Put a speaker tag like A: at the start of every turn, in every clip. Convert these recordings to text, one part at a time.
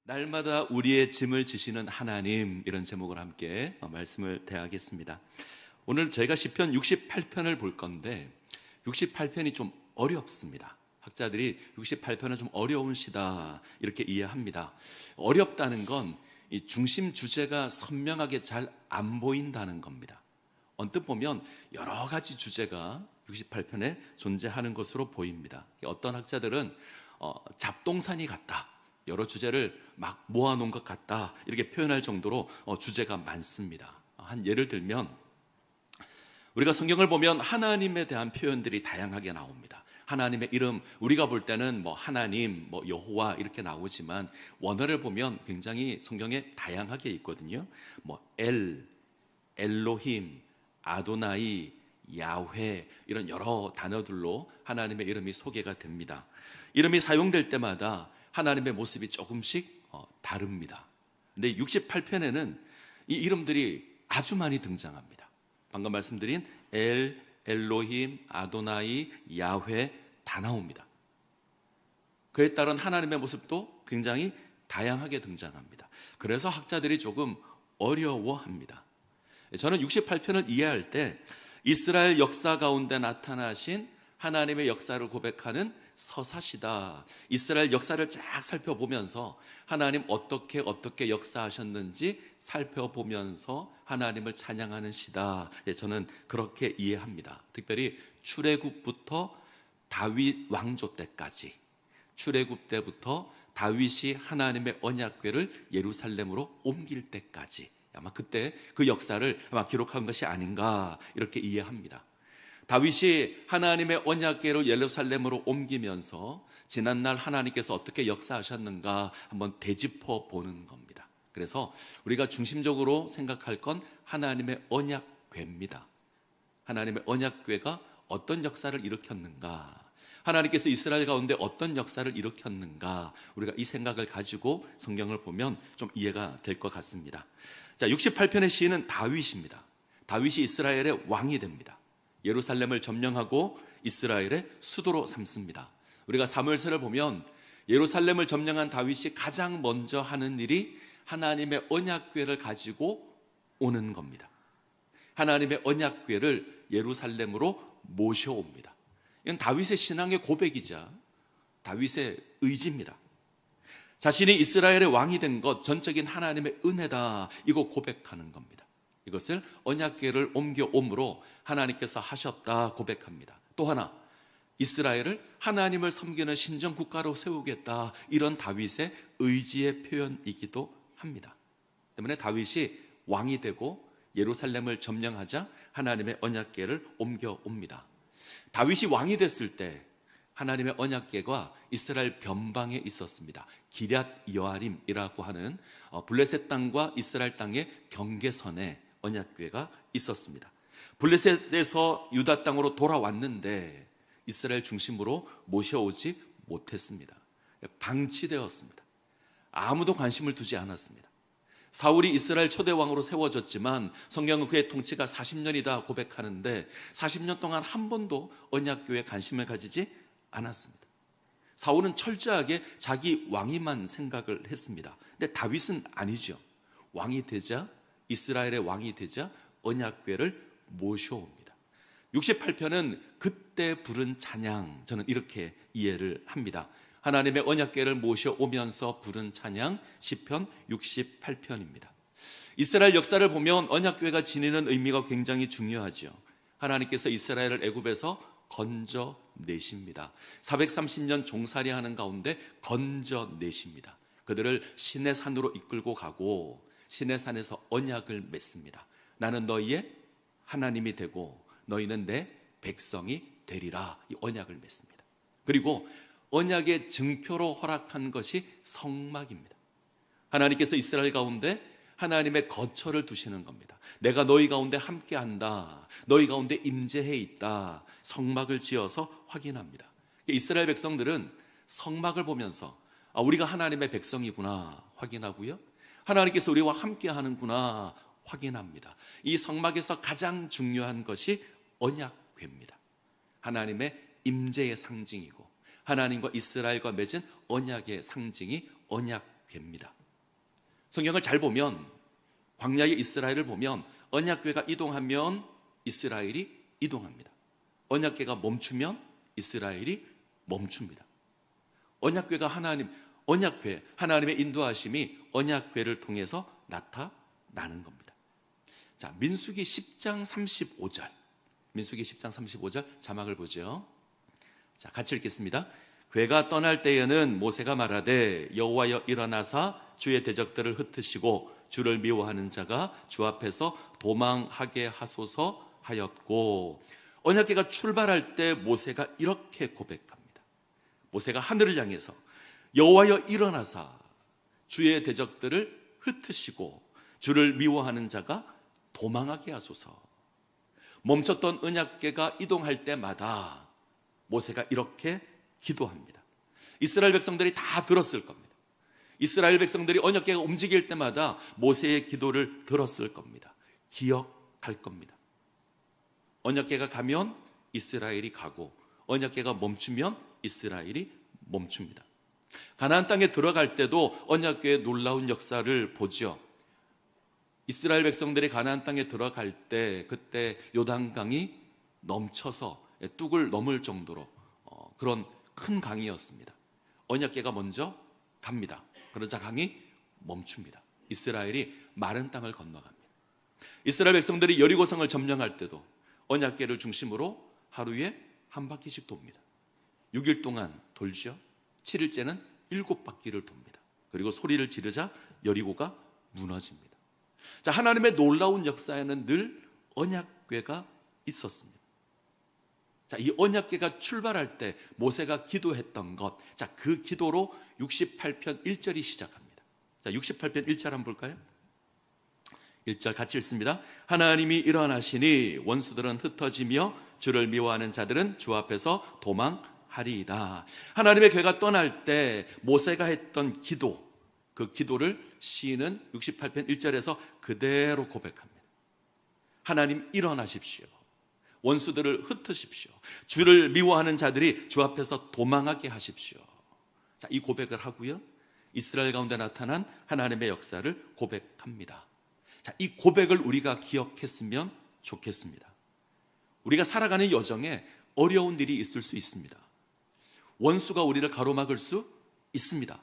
A: 날마다 우리의 짐을 지시는 하나님, 이런 제목으로 함께 말씀을 대하겠습니다. 오늘 저희가 시편 68편을 볼 건데 68편이 좀 어렵습니다. 학자들이 68편은 좀 어려운 시다 이렇게 이해합니다. 어렵다는 건 이 중심 주제가 선명하게 잘 안 보인다는 겁니다. 언뜻 보면 여러 가지 주제가 68편에 존재하는 것으로 보입니다. 어떤 학자들은 잡동사니 같다, 여러 주제를 막 모아놓은 것 같다, 이렇게 표현할 정도로 주제가 많습니다. 한 예를 들면 우리가 성경을 보면 하나님에 대한 표현들이 다양하게 나옵니다. 하나님의 이름, 우리가 볼 때는 하나님, 여호와 이렇게 나오지만 원어를 보면 굉장히 성경에 다양하게 있거든요. 엘로힘, 아도나이, 야훼, 이런 여러 단어들로 하나님의 이름이 소개가 됩니다. 이름이 사용될 때마다 하나님의 모습이 조금씩 다릅니다. 근데 68편에는 이 이름들이 아주 많이 등장합니다. 방금 말씀드린 엘로힘, 아도나이, 야훼 다 나옵니다. 그에 따른 하나님의 모습도 굉장히 다양하게 등장합니다. 그래서 학자들이 조금 어려워합니다. 저는 68편을 이해할 때 이스라엘 역사 가운데 나타나신 하나님의 역사를 고백하는 서사시다. 이스라엘 역사를 쫙 살펴보면서 하나님 어떻게 역사하셨는지 살펴보면서 하나님을 찬양하는 시다. 저는 그렇게 이해합니다. 특별히 출애굽부터 다윗 왕조 때까지, 출애굽 때부터 다윗이 하나님의 언약궤를 예루살렘으로 옮길 때까지, 아마 그때 그 역사를 아마 기록한 것이 아닌가 이렇게 이해합니다. 다윗이 하나님의 언약궤를 예루살렘으로 옮기면서 지난날 하나님께서 어떻게 역사하셨는가 한번 되짚어 보는 겁니다. 그래서 우리가 중심적으로 생각할 건 하나님의 언약궤입니다. 하나님의 언약궤가 어떤 역사를 일으켰는가, 하나님께서 이스라엘 가운데 어떤 역사를 일으켰는가, 우리가 이 생각을 가지고 성경을 보면 좀 이해가 될 것 같습니다. 자, 68편의 시인은 다윗입니다. 다윗이 이스라엘의 왕이 됩니다. 예루살렘을 점령하고 이스라엘의 수도로 삼습니다. 우리가 사무엘서를 보면 예루살렘을 점령한 다윗이 가장 먼저 하는 일이 하나님의 언약궤를 가지고 오는 겁니다. 하나님의 언약궤를 예루살렘으로 모셔옵니다. 이건 다윗의 신앙의 고백이자 다윗의 의지입니다. 자신이 이스라엘의 왕이 된 것, 전적인 하나님의 은혜다, 이거 고백하는 겁니다. 이것을 언약궤를 옮겨옴으로 하나님께서 하셨다 고백합니다. 또 하나, 이스라엘을 하나님을 섬기는 신정국가로 세우겠다, 이런 다윗의 의지의 표현이기도 합니다. 때문에 다윗이 왕이 되고 예루살렘을 점령하자 하나님의 언약궤를 옮겨옵니다. 다윗이 왕이 됐을 때 하나님의 언약궤가 이스라엘 변방에 있었습니다. 기럇 여아림이라고 하는 블레셋 땅과 이스라엘 땅의 경계선에 언약궤가 있었습니다. 블레셋에서 유다 땅으로 돌아왔는데 이스라엘 중심으로 모셔오지 못했습니다. 방치되었습니다. 아무도 관심을 두지 않았습니다. 사울이 이스라엘 초대왕으로 세워졌지만 성경은 그의 통치가 40년이다 고백하는데 40년 동안 한 번도 언약궤에 관심을 가지지 않았습니다. 사울은 철저하게 자기 왕위만 생각을 했습니다. 근데 다윗은 아니죠. 왕이 되자, 이스라엘의 왕이 되자 언약궤를 모셔옵니다. 68편은 그때 부른 찬양, 저는 이렇게 이해를 합니다. 하나님의 언약궤를 모셔오면서 부른 찬양, 시편 68편입니다. 이스라엘 역사를 보면 언약궤가 지니는 의미가 굉장히 중요하죠. 하나님께서 이스라엘을 애굽에서 건져내십니다. 430년 종살이하는 가운데 건져내십니다. 그들을 시내 산으로 이끌고 가고 시내 산에서 언약을 맺습니다. 나는 너희의 하나님이 되고 너희는 내 백성이 되리라, 이 언약을 맺습니다. 그리고 언약의 증표로 허락한 것이 성막입니다. 하나님께서 이스라엘 가운데 하나님의 거처를 두시는 겁니다. 내가 너희 가운데 함께한다, 너희 가운데 임재해 있다, 성막을 지어서 확인합니다. 이스라엘 백성들은 성막을 보면서 우리가 하나님의 백성이구나 확인하고요, 하나님께서 우리와 함께하는구나 확인합니다. 이 성막에서 가장 중요한 것이 언약궤입니다. 하나님의 임재의 상징이고 하나님과 이스라엘과 맺은 언약의 상징이 언약궤입니다. 성경을 잘 보면 광야의 이스라엘을 보면 언약궤가 이동하면 이스라엘이 이동합니다. 언약궤가 멈추면 이스라엘이 멈춥니다. 언약궤가 언약궤, 하나님의 인도하심이 언약궤를 통해서 나타나는 겁니다. 자, 민수기 10장 35절. 민수기 10장 35절 자막을 보죠. 자, 같이 읽겠습니다. 궤가 떠날 때에는 모세가 말하되 여호와여 일어나사 주의 대적들을 흩으시고 주를 미워하는 자가 주 앞에서 도망하게 하소서 하였고, 언약궤가 출발할 때 모세가 이렇게 고백합니다. 모세가 하늘을 향해서 여호와여 일어나사 주의 대적들을 흩으시고 주를 미워하는 자가 도망하게 하소서. 멈췄던 언약궤가 이동할 때마다 모세가 이렇게 기도합니다. 이스라엘 백성들이 다 들었을 겁니다. 이스라엘 백성들이 언약궤가 움직일 때마다 모세의 기도를 들었을 겁니다. 기억할 겁니다. 언약궤가 가면 이스라엘이 가고 언약궤가 멈추면 이스라엘이 멈춥니다. 가나안 땅에 들어갈 때도 언약궤의 놀라운 역사를 보죠. 이스라엘 백성들이 가나안 땅에 들어갈 때 그때 요단강이 넘쳐서 뚝을 넘을 정도로 그런 큰 강이었습니다. 언약궤가 먼저 갑니다. 그러자 강이 멈춥니다. 이스라엘이 마른 땅을 건너갑니다. 이스라엘 백성들이 여리고성을 점령할 때도 언약궤를 중심으로 하루에 한 바퀴씩 돕니다. 6일 동안 돌죠. 7일째는 7바퀴를 돕니다. 그리고 소리를 지르자 여리고가 무너집니다. 자, 하나님의 놀라운 역사에는 늘 언약궤가 있었습니다. 자, 이 언약궤가 출발할 때 모세가 기도했던 것, 자, 그 기도로 68편 1절이 시작합니다. 자, 68편 1절 한번 볼까요? 1절 같이 읽습니다. 하나님이 일어나시니 원수들은 흩어지며 주를 미워하는 자들은 주 앞에서 도망하리이다. 하나님의 궤가 떠날 때 모세가 했던 기도, 그 기도를 시인은 68편 1절에서 그대로 고백합니다. 하나님 일어나십시오. 원수들을 흩으십시오. 주를 미워하는 자들이 주 앞에서 도망하게 하십시오. 자, 이 고백을 하고요, 이스라엘 가운데 나타난 하나님의 역사를 고백합니다. 자, 이 고백을 우리가 기억했으면 좋겠습니다. 우리가 살아가는 여정에 어려운 일이 있을 수 있습니다. 원수가 우리를 가로막을 수 있습니다.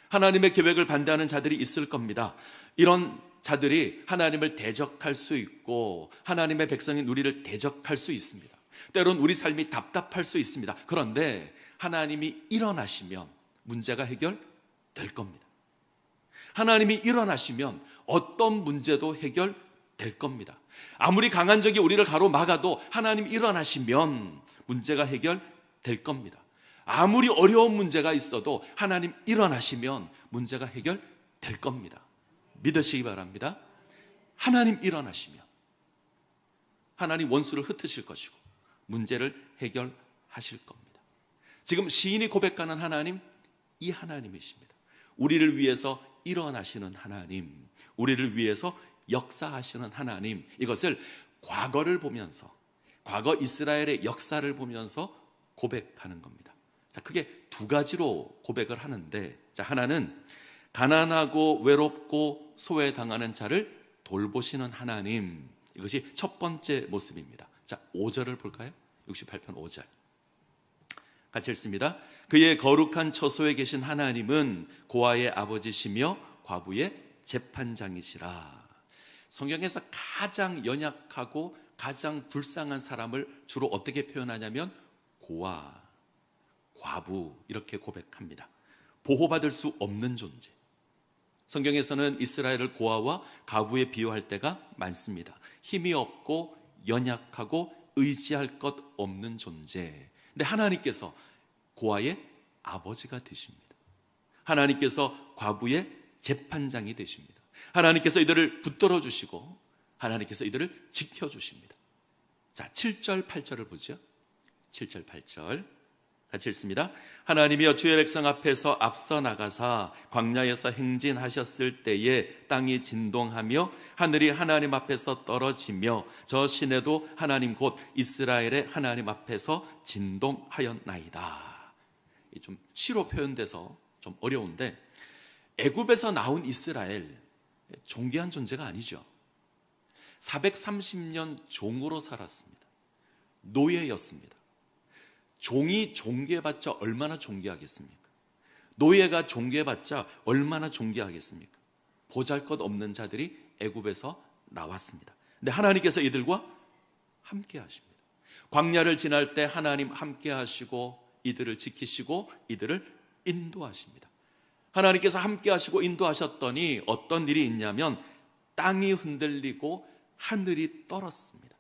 A: 하나님의 계획을 반대하는 자들이 있을 겁니다. 이런 자들이 하나님을 대적할 수 있고 하나님의 백성인 우리를 대적할 수 있습니다. 때론 우리 삶이 답답할 수 있습니다. 그런데 하나님이 일어나시면 문제가 해결될 겁니다. 하나님이 일어나시면 어떤 문제도 해결될 겁니다. 아무리 강한 적이 우리를 가로막아도 하나님 일어나시면 문제가 해결될 겁니다. 아무리 어려운 문제가 있어도 하나님 일어나시면 문제가 해결될 겁니다. 믿으시기 바랍니다. 하나님 일어나시면 하나님 원수를 흩으실 것이고 문제를 해결하실 겁니다. 지금 시인이 고백하는 하나님, 이 하나님이십니다. 우리를 위해서 일어나시는 하나님, 우리를 위해서 역사하시는 하나님, 이것을 과거를 보면서, 과거 이스라엘의 역사를 보면서 고백하는 겁니다. 자, 크게 두 가지로 고백을 하는데, 자, 하나는 가난하고 외롭고 소외당하는 자를 돌보시는 하나님, 이것이 첫 번째 모습입니다. 자, 5절을 볼까요? 68편 5절 같이 읽습니다. 그의 거룩한 처소에 계신 하나님은 고아의 아버지시며 과부의 재판장이시라. 성경에서 가장 연약하고 가장 불쌍한 사람을 주로 어떻게 표현하냐면 고아, 과부 이렇게 고백합니다. 보호받을 수 없는 존재. 성경에서는 이스라엘을 고아와 과부에 비유할 때가 많습니다. 힘이 없고 연약하고 의지할 것 없는 존재. 근데 하나님께서 고아의 아버지가 되십니다. 하나님께서 과부의 재판장이 되십니다. 하나님께서 이들을 붙들어 주시고 하나님께서 이들을 지켜 주십니다. 자, 7절 8절을 보죠. 7절 8절 같이 읽습니다. 하나님이여 주의 백성 앞에서 앞서 나가사 광야에서 행진하셨을 때에 땅이 진동하며 하늘이 하나님 앞에서 떨어지며 저 시내도 하나님 곧 이스라엘의 하나님 앞에서 진동하였나이다. 좀 시로 표현돼서 좀 어려운데, 애굽에서 나온 이스라엘, 존귀한 존재가 아니죠. 430년 종으로 살았습니다. 노예였습니다. 종이 존귀해봤자 얼마나 존귀하겠습니까? 노예가 존귀해봤자 얼마나 존귀하겠습니까? 보잘것없는 자들이 애굽에서 나왔습니다. 근데 하나님께서 이들과 함께 하십니다. 광야를 지날 때 하나님 함께 하시고 이들을 지키시고 이들을 인도하십니다. 하나님께서 함께 하시고 인도하셨더니 어떤 일이 있냐면 땅이 흔들리고 하늘이 떨었습니다.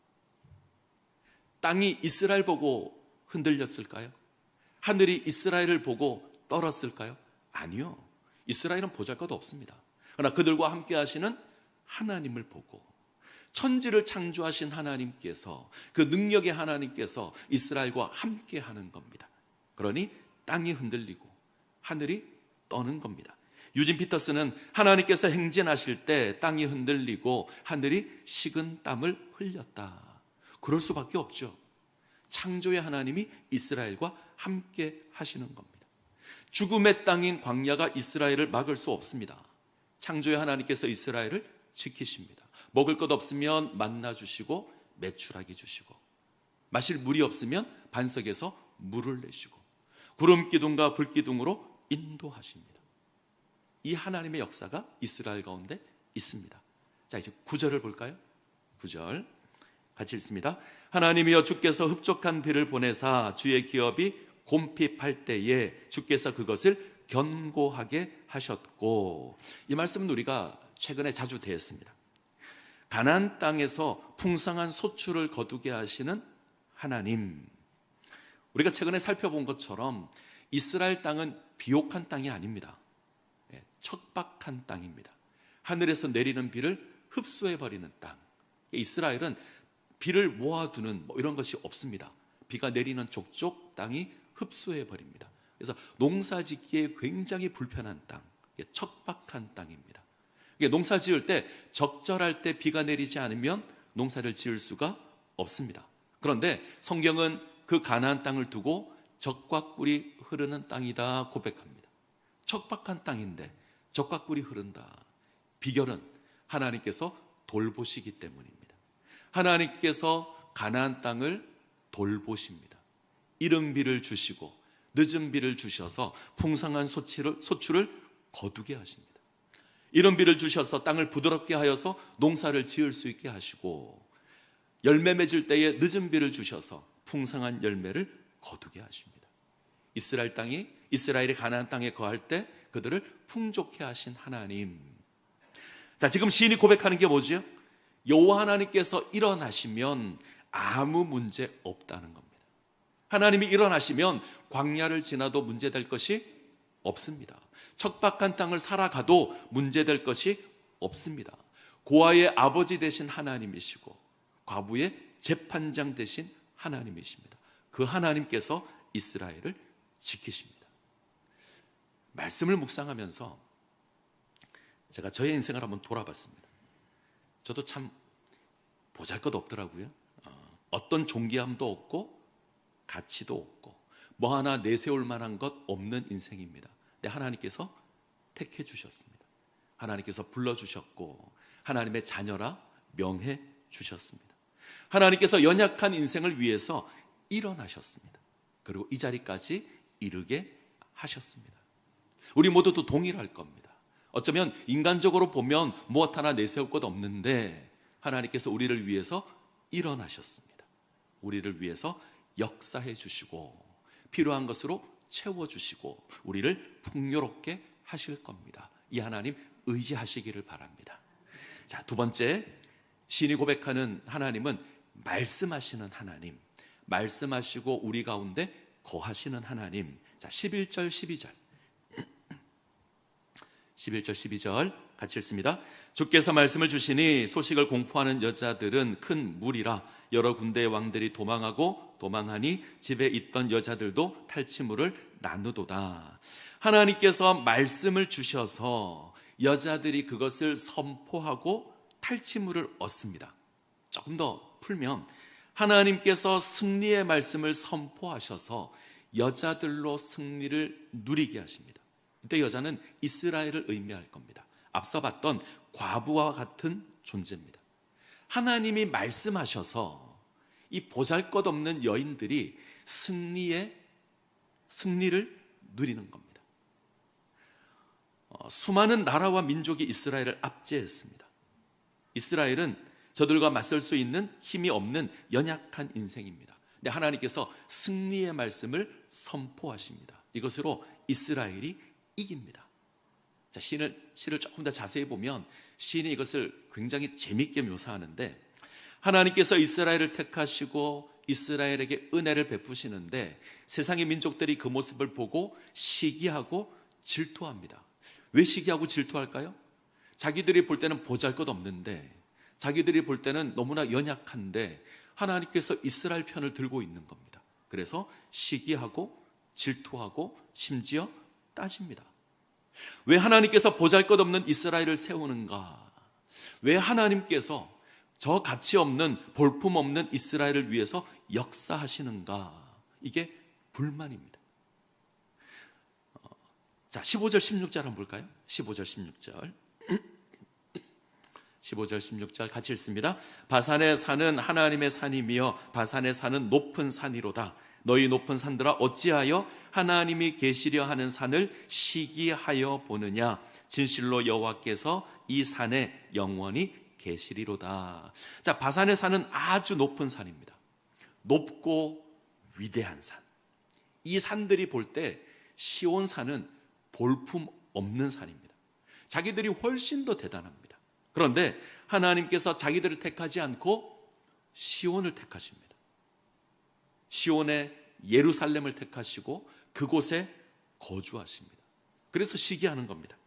A: 땅이 이스라엘 보고 흔들렸을까요? 하늘이 이스라엘을 보고 떨었을까요? 아니요. 이스라엘은 보잘것 없습니다. 그러나 그들과 함께 하시는 하나님을 보고 천지를 창조하신 하나님께서, 그 능력의 하나님께서 이스라엘과 함께 하는 겁니다. 그러니 땅이 흔들리고 하늘이 떠는 겁니다. 유진 피터스는 하나님께서 행진하실 때 땅이 흔들리고 하늘이 식은 땀을 흘렸다. 그럴 수밖에 없죠. 창조의 하나님이 이스라엘과 함께 하시는 겁니다. 죽음의 땅인 광야가 이스라엘을 막을 수 없습니다. 창조의 하나님께서 이스라엘을 지키십니다. 먹을 것 없으면 만나 주시고 메추라기 주시고, 마실 물이 없으면 반석에서 물을 내시고, 구름 기둥과 불 기둥으로 인도하십니다. 이 하나님의 역사가 이스라엘 가운데 있습니다. 자, 이제 9절을 볼까요? 9절 같이 읽습니다. 하나님이여 주께서 흡족한 비를 보내사 주의 기업이 곰핍할 때에 주께서 그것을 견고하게 하셨고, 이 말씀은 우리가 최근에 자주 대했습니다. 가나안 땅에서 풍성한 소출을 거두게 하시는 하나님. 우리가 최근에 살펴본 것처럼 이스라엘 땅은 비옥한 땅이 아닙니다. 척박한 땅입니다. 하늘에서 내리는 비를 흡수해버리는 땅. 이스라엘은 비를 모아두는 이런 것이 없습니다. 비가 내리는 족족 땅이 흡수해버립니다. 그래서 농사 짓기에 굉장히 불편한 땅, 척박한 땅입니다. 농사 지을 때 적절할 때 비가 내리지 않으면 농사를 지을 수가 없습니다. 그런데 성경은 그 가나안 땅을 두고 적과 꿀이 흐르는 땅이다 고백합니다. 척박한 땅인데 적과 꿀이 흐른다. 비결은 하나님께서 돌보시기 때문입니다. 하나님께서 가나안 땅을 돌보십니다. 이른 비를 주시고 늦은 비를 주셔서 풍성한 소출을 거두게 하십니다. 이른 비를 주셔서 땅을 부드럽게 하여서 농사를 지을 수 있게 하시고, 열매 맺을 때에 늦은 비를 주셔서 풍성한 열매를 거두게 하십니다. 이스라엘이 가나안 땅에 거할 때 그들을 풍족해 하신 하나님. 자, 지금 시인이 고백하는 게 뭐죠? 여호와 하나님께서 일어나시면 아무 문제 없다는 겁니다. 하나님이 일어나시면 광야를 지나도 문제될 것이 없습니다. 척박한 땅을 살아가도 문제될 것이 없습니다. 고아의 아버지 되신 하나님이시고 과부의 재판장 되신 하나님이십니다. 그 하나님께서 이스라엘을 지키십니다. 말씀을 묵상하면서 제가 저의 인생을 한번 돌아봤습니다. 저도 참 보잘것없더라고요. 어떤 존귀함도 없고 가치도 없고 뭐 하나 내세울 만한 것 없는 인생입니다. 근데 하나님께서 택해 주셨습니다. 하나님께서 불러주셨고 하나님의 자녀라 명해 주셨습니다. 하나님께서 연약한 인생을 위해서 일어나셨습니다. 그리고 이 자리까지 이르게 하셨습니다. 우리 모두도 동일할 겁니다. 어쩌면 인간적으로 보면 무엇 하나 내세울 것 없는데 하나님께서 우리를 위해서 일어나셨습니다. 우리를 위해서 역사해 주시고 필요한 것으로 채워주시고 우리를 풍요롭게 하실 겁니다. 이 하나님 의지하시기를 바랍니다. 자, 두 번째, 신이 고백하는 하나님은 말씀하시는 하나님, 말씀하시고 우리 가운데 거하시는 하나님. 자, 11절 12절 11절 12절 같이 읽습니다. 주께서 말씀을 주시니 소식을 공포하는 여자들은 큰 무리라. 여러 군대의 왕들이 도망하고 도망하니 집에 있던 여자들도 탈취물을 나누도다. 하나님께서 말씀을 주셔서 여자들이 그것을 선포하고 탈취물을 얻습니다. 조금 더 풀면 하나님께서 승리의 말씀을 선포하셔서 여자들로 승리를 누리게 하십니다. 이때 여자는 이스라엘을 의미할 겁니다. 앞서 봤던 과부와 같은 존재입니다. 하나님이 말씀하셔서 이 보잘것없는 여인들이 승리를 누리는 겁니다. 수많은 나라와 민족이 이스라엘을 압제했습니다. 이스라엘은 저들과 맞설 수 있는 힘이 없는 연약한 인생입니다. 근데 하나님께서 승리의 말씀을 선포하십니다. 이것으로 이스라엘이 이깁니다. 자, 시를 조금 더 자세히 보면 시인이 이것을 굉장히 재밌게 묘사하는데, 하나님께서 이스라엘을 택하시고 이스라엘에게 은혜를 베푸시는데 세상의 민족들이 그 모습을 보고 시기하고 질투합니다. 왜 시기하고 질투할까요? 자기들이 볼 때는 보잘것없는데, 자기들이 볼 때는 너무나 연약한데 하나님께서 이스라엘 편을 들고 있는 겁니다. 그래서 시기하고 질투하고 심지어 따집니다. 왜 하나님께서 보잘것없는 이스라엘을 세우는가? 왜 하나님께서 저 가치 없는 볼품없는 이스라엘을 위해서 역사하시는가? 이게 불만입니다. 자, 15절 16절 한번 볼까요? 15절 16절 15절 16절 같이 읽습니다. 바산의 산은 하나님의 산이며 바산의 산은 높은 산이로다. 너희 높은 산들아 어찌하여 하나님이 계시려 하는 산을 시기하여 보느냐? 진실로 여호와께서 이 산에 영원히 계시리로다. 자, 바산의 산은 아주 높은 산입니다. 높고 위대한 산. 이 산들이 볼 때 시온 산은 볼품 없는 산입니다. 자기들이 훨씬 더 대단합니다. 그런데 하나님께서 자기들을 택하지 않고 시온을 택하십니다. 시온의 예루살렘을 택하시고 그곳에 거주하십니다. 그래서 시기하는 겁니다.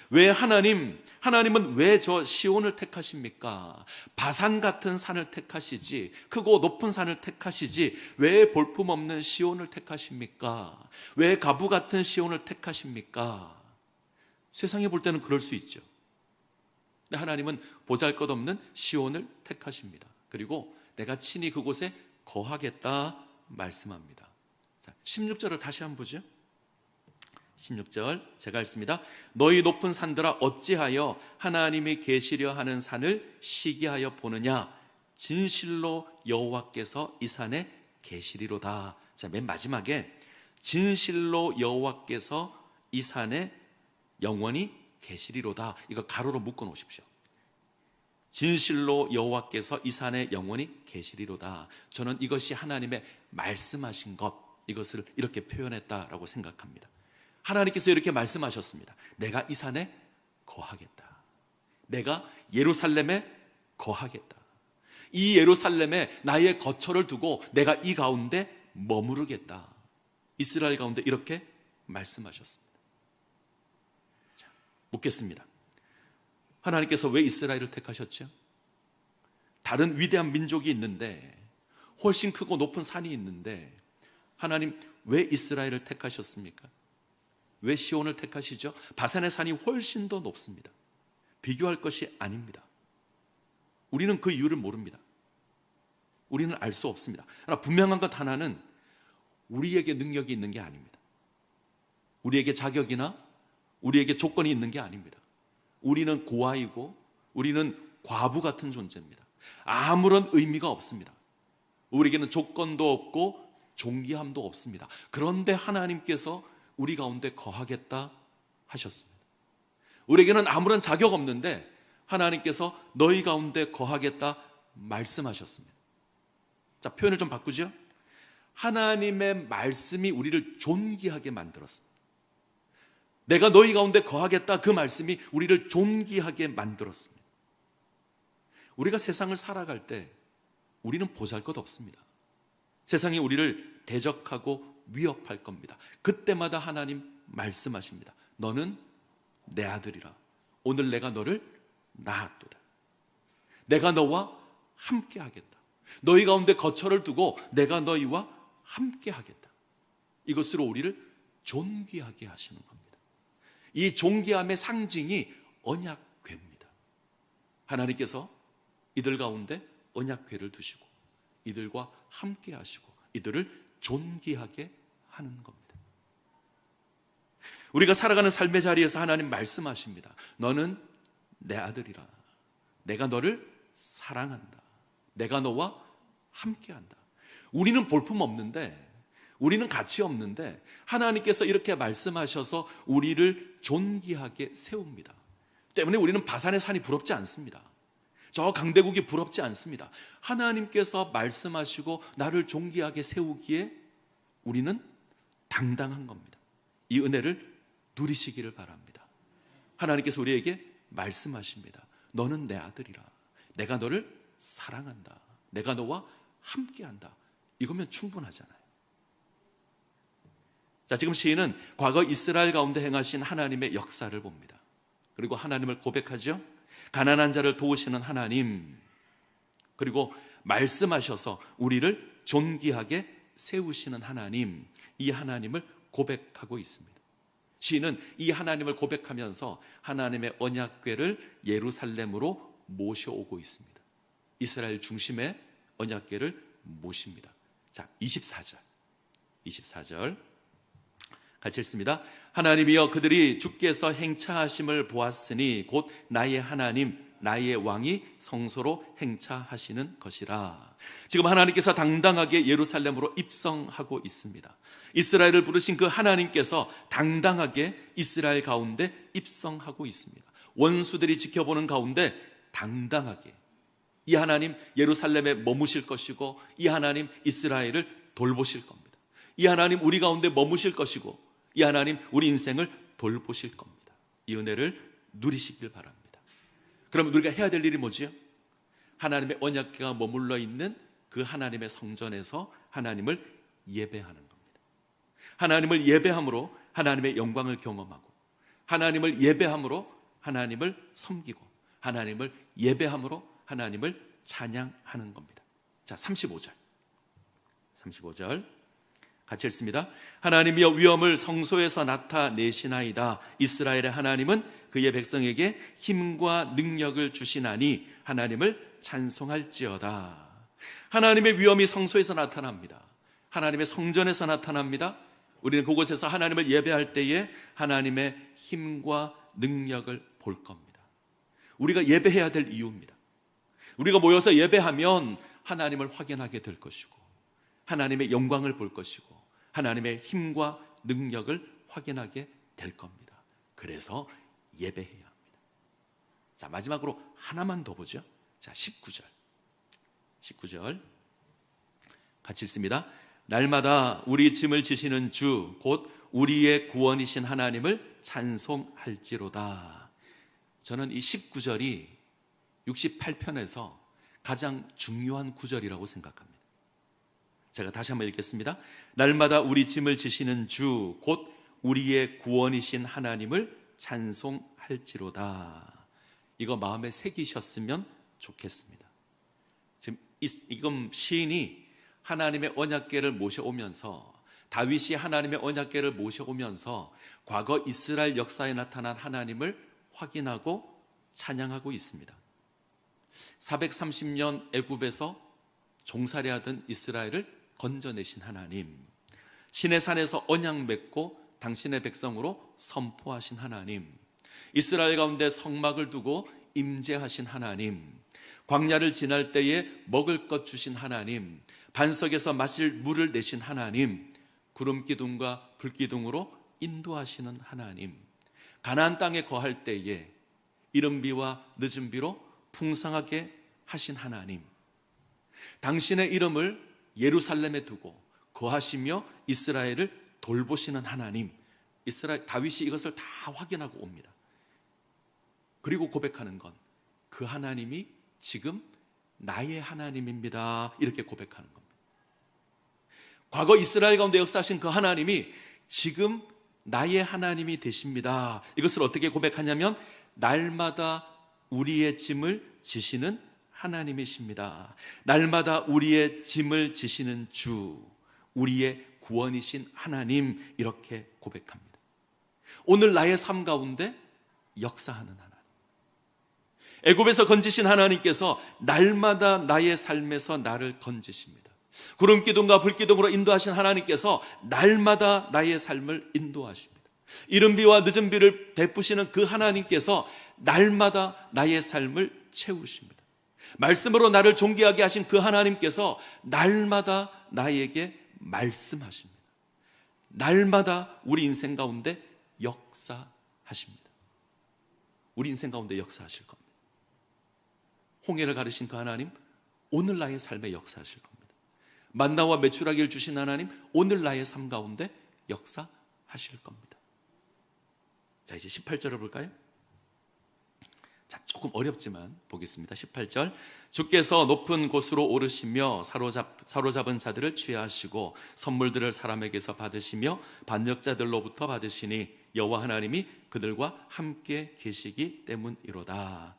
A: 왜 하나님은 왜 저 시온을 택하십니까? 바산 같은 산을 택하시지, 크고 높은 산을 택하시지 왜 볼품없는 시온을 택하십니까? 왜 가부 같은 시온을 택하십니까? 세상에 볼 때는 그럴 수 있죠. 근데 하나님은 보잘것없는 시온을 택하십니다. 그리고 내가 친히 그곳에 거하겠다 말씀합니다. 자, 16절을 다시 한번 보죠. 16절 제가 읽습니다. 너희 높은 산들아 어찌하여 하나님이 계시려 하는 산을 시기하여 보느냐? 진실로 여호와께서 이 산에 계시리로다. 자, 맨 마지막에 진실로 여호와께서 이 산에 영원히 계시리로다. 이거 가로로 묶어 놓으십시오. 진실로 여호와께서 이 산에 영원히 계시리로다. 저는 이것이 하나님의 말씀하신 것, 이것을 이렇게 표현했다라고 생각합니다. 하나님께서 이렇게 말씀하셨습니다. 내가 이 산에 거하겠다. 내가 예루살렘에 거하겠다. 이 예루살렘에 나의 거처를 두고 내가 이 가운데 머무르겠다. 이스라엘 가운데 이렇게 말씀하셨습니다. 자, 묻겠습니다. 하나님께서 왜 이스라엘을 택하셨죠? 다른 위대한 민족이 있는데, 훨씬 크고 높은 산이 있는데 하나님 왜 이스라엘을 택하셨습니까? 왜 시온을 택하시죠? 바산의 산이 훨씬 더 높습니다. 비교할 것이 아닙니다. 우리는 그 이유를 모릅니다. 우리는 알 수 없습니다. 그러나 분명한 것 하나는 우리에게 능력이 있는 게 아닙니다. 우리에게 자격이나 우리에게 조건이 있는 게 아닙니다. 우리는 고아이고 우리는 과부 같은 존재입니다. 아무런 의미가 없습니다. 우리에게는 조건도 없고 존귀함도 없습니다. 그런데 하나님께서 우리 가운데 거하겠다 하셨습니다. 우리에게는 아무런 자격 없는데 하나님께서 너희 가운데 거하겠다 말씀하셨습니다. 자, 표현을 좀 바꾸죠. 하나님의 말씀이 우리를 존귀하게 만들었습니다. 내가 너희 가운데 거하겠다, 그 말씀이 우리를 존귀하게 만들었습니다. 우리가 세상을 살아갈 때 우리는 보잘것 없습니다. 세상이 우리를 대적하고 위협할 겁니다. 그때마다 하나님 말씀하십니다. 너는 내 아들이라. 오늘 내가 너를 낳았도다. 내가 너와 함께 하겠다. 너희 가운데 거처를 두고 내가 너희와 함께 하겠다. 이것으로 우리를 존귀하게 하시는 겁니다. 이 존귀함의 상징이 언약궤입니다. 하나님께서 이들 가운데 언약궤를 두시고 이들과 함께 하시고 이들을 존귀하게 하는 겁니다. 우리가 살아가는 삶의 자리에서 하나님 말씀하십니다. 너는 내 아들이라. 내가 너를 사랑한다. 내가 너와 함께한다. 우리는 볼품 없는데, 우리는 가치 없는데 하나님께서 이렇게 말씀하셔서 우리를 존귀하게 세웁니다. 때문에 우리는 바산의 산이 부럽지 않습니다. 저 강대국이 부럽지 않습니다. 하나님께서 말씀하시고 나를 존귀하게 세우기에 우리는 당당한 겁니다. 이 은혜를 누리시기를 바랍니다. 하나님께서 우리에게 말씀하십니다. 너는 내 아들이라. 내가 너를 사랑한다. 내가 너와 함께한다. 이거면 충분하잖아요. 자, 지금 시인은 과거 이스라엘 가운데 행하신 하나님의 역사를 봅니다. 그리고 하나님을 고백하죠. 가난한 자를 도우시는 하나님, 그리고 말씀하셔서 우리를 존귀하게 세우시는 하나님, 이 하나님을 고백하고 있습니다. 시인은 이 하나님을 고백하면서 하나님의 언약궤를 예루살렘으로 모셔오고 있습니다. 이스라엘 중심의 언약궤를 모십니다. 자, 24절 같이 읽습니다. 하나님이여, 그들이 주께서 행차하심을 보았으니 곧 나의 하나님 나의 왕이 성소로 행차하시는 것이라. 지금 하나님께서 당당하게 예루살렘으로 입성하고 있습니다. 이스라엘을 부르신 그 하나님께서 당당하게 이스라엘 가운데 입성하고 있습니다. 원수들이 지켜보는 가운데 당당하게 이 하나님 예루살렘에 머무실 것이고, 이 하나님 이스라엘을 돌보실 겁니다. 이 하나님 우리 가운데 머무실 것이고, 이 하나님 우리 인생을 돌보실 겁니다. 이 은혜를 누리시길 바랍니다. 그럼 우리가 해야 될 일이 뭐지요? 하나님의 언약궤가 머물러 있는 그 하나님의 성전에서 하나님을 예배하는 겁니다. 하나님을 예배함으로 하나님의 영광을 경험하고, 하나님을 예배함으로 하나님을 섬기고, 하나님을 예배함으로 하나님을 찬양하는 겁니다. 자, 35절 같이 읽습니다. 하나님이여, 위엄을 성소에서 나타내시나이다. 이스라엘의 하나님은 그의 백성에게 힘과 능력을 주시나니 하나님을 찬송할지어다. 하나님의 위엄이 성소에서 나타납니다. 하나님의 성전에서 나타납니다. 우리는 그곳에서 하나님을 예배할 때에 하나님의 힘과 능력을 볼 겁니다. 우리가 예배해야 될 이유입니다. 우리가 모여서 예배하면 하나님을 확인하게 될 것이고, 하나님의 영광을 볼 것이고, 하나님의 힘과 능력을 확인하게 될 겁니다. 그래서 예배해야 합니다. 자, 마지막으로 하나만 더 보죠. 자, 19절 같이 읽습니다. 날마다 우리 짐을 지시는 주 곧 우리의 구원이신 하나님을 찬송할지로다. 저는 이 19절이 68편에서 가장 중요한 구절이라고 생각합니다. 제가 다시 한번 읽겠습니다. 날마다 우리 짐을 지시는 주 곧 우리의 구원이신 하나님을 찬송할지로다. 이거 마음에 새기셨으면 좋겠습니다. 지금 시인이 하나님의 언약궤를 모셔오면서, 다윗이 하나님의 언약궤를 모셔오면서 과거 이스라엘 역사에 나타난 하나님을 확인하고 찬양하고 있습니다. 430년 애굽에서 종살이하던 이스라엘을 건져내신 하나님, 시내산에서 언약 맺고 당신의 백성으로 선포하신 하나님, 이스라엘 가운데 성막을 두고 임재하신 하나님, 광야를 지날 때에 먹을 것 주신 하나님, 반석에서 마실 물을 내신 하나님, 구름기둥과 불기둥으로 인도하시는 하나님, 가나안 땅에 거할 때에 이른비와 늦은비로 풍성하게 하신 하나님, 당신의 이름을 예루살렘에 두고 거하시며 이스라엘을 돌보시는 하나님. 이스라엘 다윗이 이것을 다 확인하고 옵니다. 그리고 고백하는 건 그 하나님이 지금 나의 하나님입니다. 이렇게 고백하는 겁니다. 과거 이스라엘 가운데 역사하신 그 하나님이 지금 나의 하나님이 되십니다. 이것을 어떻게 고백하냐면, 날마다 우리의 짐을 지시는 하나님이십니다. 날마다 우리의 짐을 지시는 주, 우리의 구원이신 하나님, 이렇게 고백합니다. 오늘 나의 삶 가운데 역사하는 하나님, 애굽에서 건지신 하나님께서 날마다 나의 삶에서 나를 건지십니다. 구름기둥과 불기둥으로 인도하신 하나님께서 날마다 나의 삶을 인도하십니다. 이른 비와 늦은 비를 베푸시는 그 하나님께서 날마다 나의 삶을 채우십니다. 말씀으로 나를 존귀하게 하신 그 하나님께서 날마다 나에게 말씀하십니다. 날마다 우리 인생 가운데 역사하십니다. 우리 인생 가운데 역사하실 겁니다. 홍해를 가르신 그 하나님, 오늘 나의 삶에 역사하실 겁니다. 만나와 메추라기를 주신 하나님, 오늘 나의 삶 가운데 역사하실 겁니다. 자, 이제 18절을 볼까요? 자, 조금 어렵지만 보겠습니다. 18절. 주께서 높은 곳으로 오르시며 사로잡은 자들을 취하시고 선물들을 사람에게서 받으시며 반역자들로부터 받으시니 여호와 하나님이 그들과 함께 계시기 때문이로다.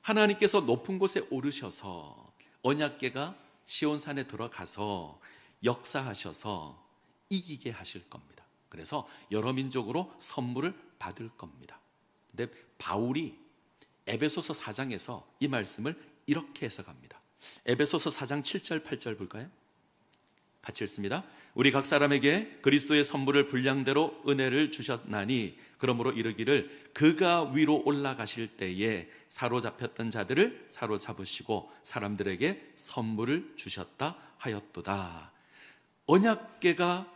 A: 하나님께서 높은 곳에 오르셔서 언약궤가 시온산에 들어가서 역사하셔서 이기게 하실 겁니다. 그래서 여러 민족으로 선물을 받을 겁니다. 근데 바울이 에베소서 4장에서 이 말씀을 이렇게 해석합니다. 에베소서 4장 7절 8절 볼까요? 같이 읽습니다. 우리 각 사람에게 그리스도의 선물을 분량대로 은혜를 주셨나니 그러므로 이르기를 그가 위로 올라가실 때에 사로잡혔던 자들을 사로잡으시고 사람들에게 선물을 주셨다 하였도다. 언약궤가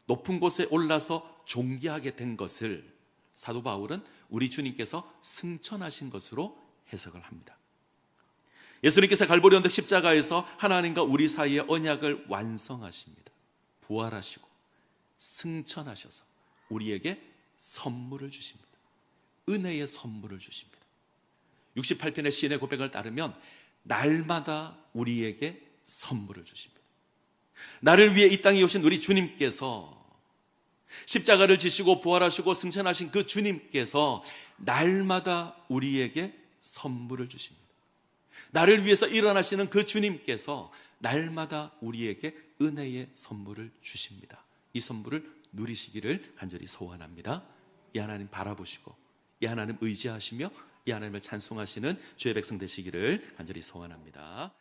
A: 높은 곳에 올라서 존귀하게 된 것을 사도 바울은 우리 주님께서 승천하신 것으로 해석을 합니다. 예수님께서 갈보리 언덕 십자가에서 하나님과 우리 사이의 언약을 완성하십니다. 부활하시고 승천하셔서 우리에게 선물을 주십니다. 은혜의 선물을 주십니다. 68편의 시인의 고백을 따르면 날마다 우리에게 선물을 주십니다. 나를 위해 이 땅에 오신 우리 주님께서 십자가를 지시고 부활하시고 승천하신 그 주님께서 날마다 우리에게 선물을 주십니다. 나를 위해서 일어나시는 그 주님께서 날마다 우리에게 은혜의 선물을 주십니다. 이 선물을 누리시기를 간절히 소원합니다. 이 하나님 바라보시고 이 하나님 의지하시며 이 하나님을 찬송하시는 주의 백성 되시기를 간절히 소원합니다.